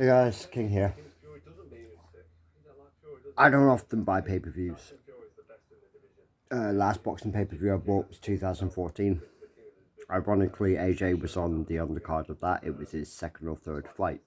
Hey guys, King here. I don't often buy pay-per-views. Last boxing pay-per-view I bought was 2014. Ironically, AJ was on the undercard of that. It was his second or third fight.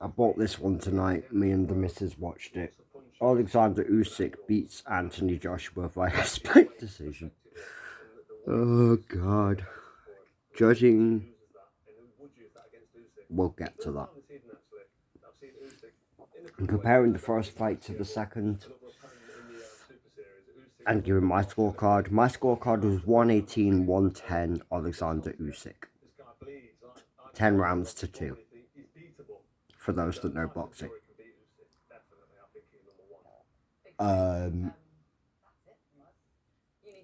I bought this one tonight. Me and the missus watched it. Alexander Usyk beats Anthony Joshua via split decision. Oh God. Judging. We'll get to that. And comparing the first fight to the second, and giving my scorecard was 118-110 Alexander Usyk. 10 rounds to 2, for those that know boxing.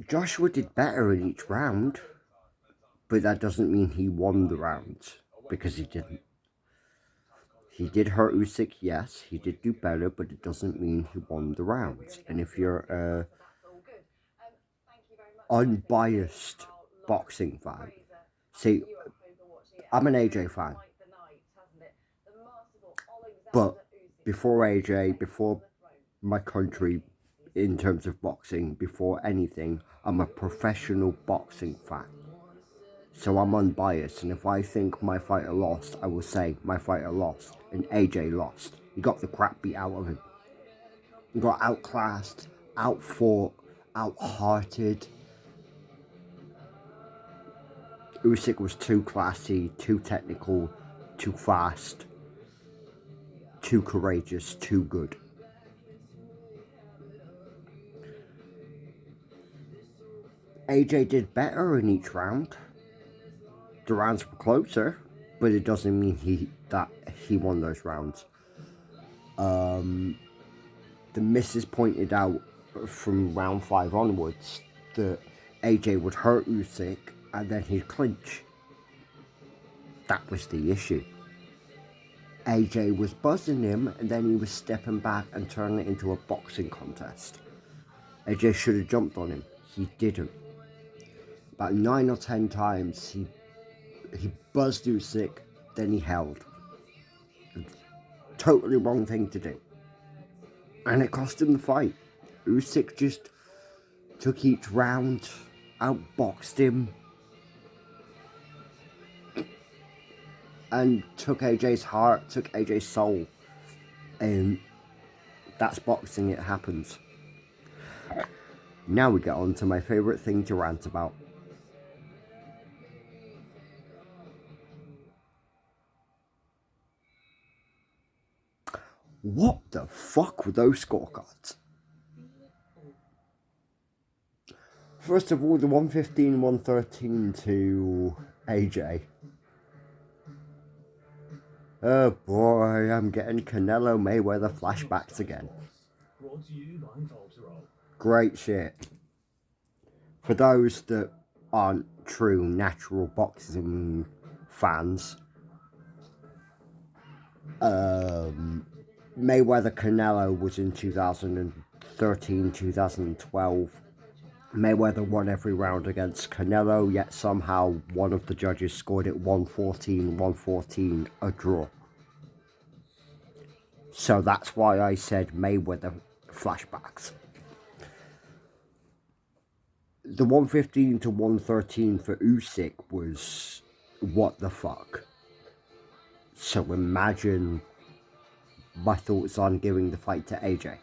Joshua did better in each round, but that doesn't mean he won the round, because he didn't. He did hurt Usyk, yes, he did do better, but it doesn't mean he won the rounds. And if you're a unbiased boxing fan, see, I'm an AJ fan, but before AJ, before my country, in terms of boxing, before anything, I'm a professional boxing fan. So I'm unbiased, and if I think my fighter lost, I will say my fighter lost, and AJ lost. He got the crap beat out of him. He got outclassed, outfought, outhearted. Usyk was too classy, too technical, too fast, too courageous, too good. AJ did better in each round. The rounds were closer, but it doesn't mean he won those rounds. The misses pointed out from round 5 onwards that AJ would hurt Usyk and then he'd clinch. That was the issue. AJ was buzzing him and then he was stepping back and turning it into a boxing contest. AJ should have jumped on him. He didn't. About 9 or 10 times he buzzed Usyk, then he held. Totally wrong thing to do. And it cost him the fight. Usyk just took each round, outboxed him, and took AJ's heart, took AJ's soul. And that's boxing, it happens. Now we get on to my favourite thing to rant about. What the fuck were those scorecards? First of all, the 115-113 to AJ. Oh boy, I'm getting Canelo Mayweather flashbacks again. Great shit. For those that aren't true natural boxing fans, Mayweather Canelo was in 2013, 2012. Mayweather won every round against Canelo, yet somehow one of the judges scored it 114-114, a draw. So that's why I said Mayweather flashbacks. The 115-113 for Usyk was what the fuck. So imagine my thoughts on giving the fight to AJ.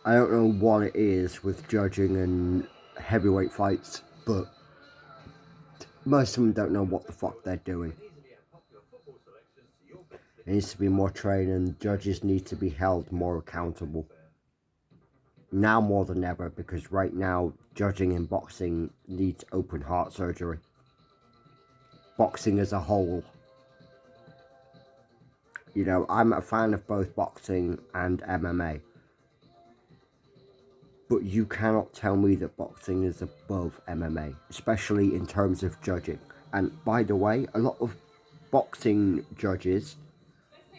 I don't know what it is with judging and heavyweight fights, but most of them don't know what the fuck they're doing. There needs to be more training. Judges need to be held more accountable. Now more than ever, because right now, judging in boxing needs open heart surgery. Boxing as a whole. You know, I'm a fan of both boxing and MMA. But you cannot tell me that boxing is above MMA, especially in terms of judging. And by the way, a lot of boxing judges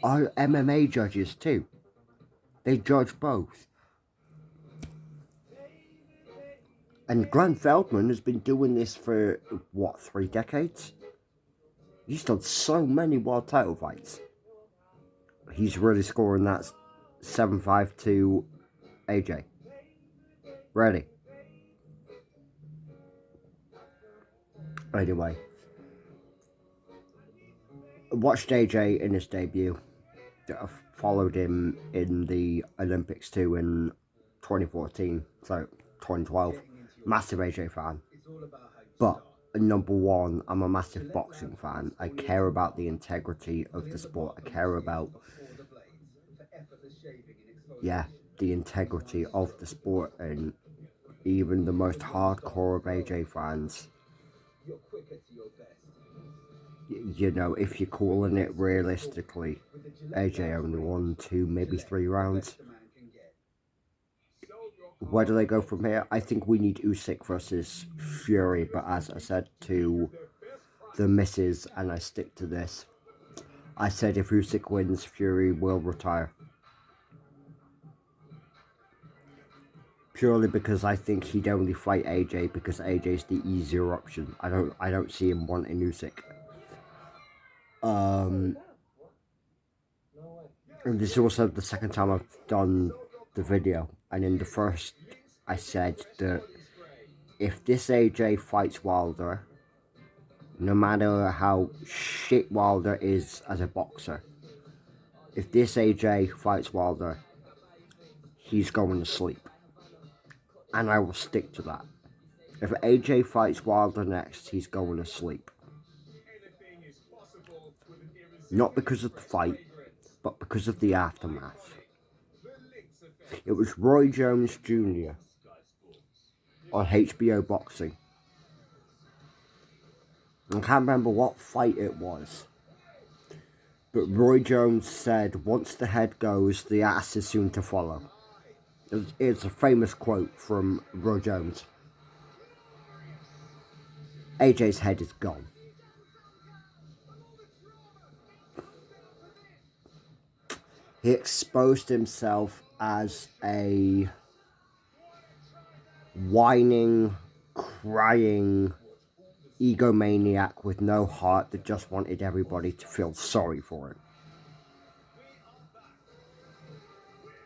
are MMA judges too. They judge both. And Glenn Feldman has been doing this for, what, 3 decades? He's done so many world title fights. He's really scoring that 7-5 to AJ. Ready. Anyway. I watched AJ in his debut. I followed him in the Olympics too in 2014. So, 2012. Massive AJ fan. But, number one, I'm a massive boxing fan. I care about the integrity of the sport. I care about, the integrity of the sport, and even the most hardcore of AJ fans, you know, if you're calling it realistically, AJ only won 2, maybe 3 rounds. Where do they go from here? I think we need Usyk versus Fury, but as I said to the missus, and I stick to this, I said if Usyk wins, Fury will retire. Purely because I think he'd only fight AJ because AJ's the easier option. I don't see him wanting Usyk. And this is also the second time I've done the video, and in the first I said that if this AJ fights Wilder, no matter how shit Wilder is as a boxer, if this AJ fights Wilder, he's going to sleep. And I will stick to that. If AJ fights Wilder next, he's going to sleep. Not because of the fight, but because of the aftermath. It was Roy Jones Jr. on HBO Boxing. I can't remember what fight it was. But Roy Jones said, once the head goes, the ass is soon to follow. It's a famous quote from Roy Jones. AJ's head is gone. He exposed himself as a whining, crying egomaniac with no heart that just wanted everybody to feel sorry for him.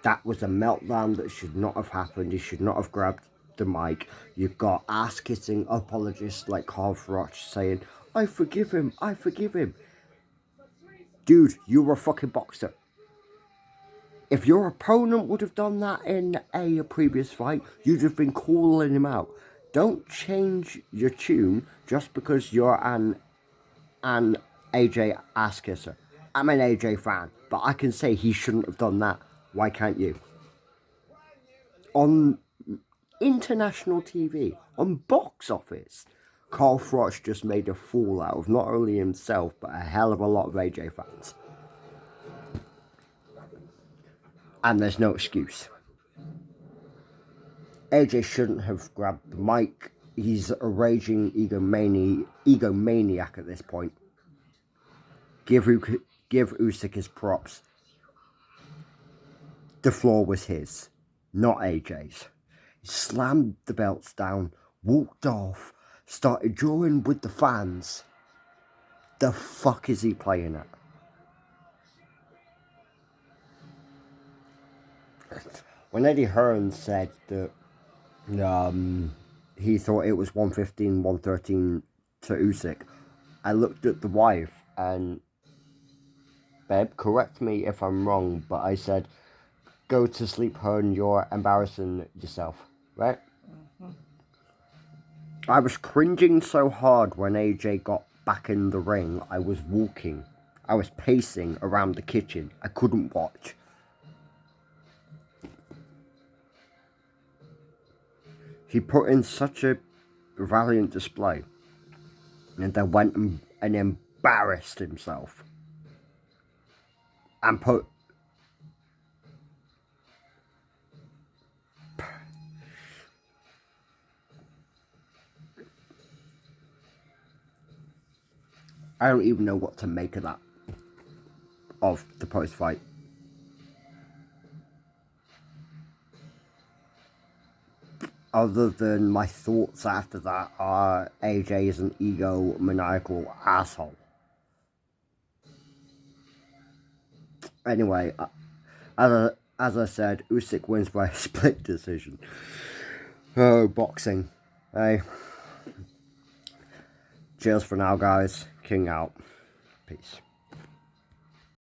That was a meltdown that should not have happened. He should not have grabbed the mic. You've got ass-kissing apologists like Carl Froch saying, I forgive him, I forgive him. Dude, you were a fucking boxer. If your opponent would have done that in a previous fight, you'd have been calling him out. Don't change your tune just because you're an AJ ass kisser. I'm an AJ fan, but I can say he shouldn't have done that. Why can't you? On international TV, on Box Office, Carl Froch just made a fool out of not only himself, but a hell of a lot of AJ fans. And there's no excuse. AJ shouldn't have grabbed the mic. He's a raging egomaniac at this point. Give Usyk his props. The floor was his, not AJ's. He slammed the belts down, walked off, started drawing with the fans. The fuck is he playing at? When Eddie Hearn said that he thought it was 115, 113 to Usyk, I looked at the wife and, babe, correct me if I'm wrong, but I said, go to sleep, Hearn, you're embarrassing yourself, right? Mm-hmm. I was cringing so hard when AJ got back in the ring. I was walking. I was pacing around the kitchen. I couldn't watch. He put in such a valiant display and then went and embarrassed himself and put I don't even know what to make of that, of the post-fight. other than my thoughts after that are AJ is an egomaniacal asshole. Anyway, as I said, Usyk wins by a split decision. Oh, boxing. Hey. Cheers for now, guys. King out. Peace.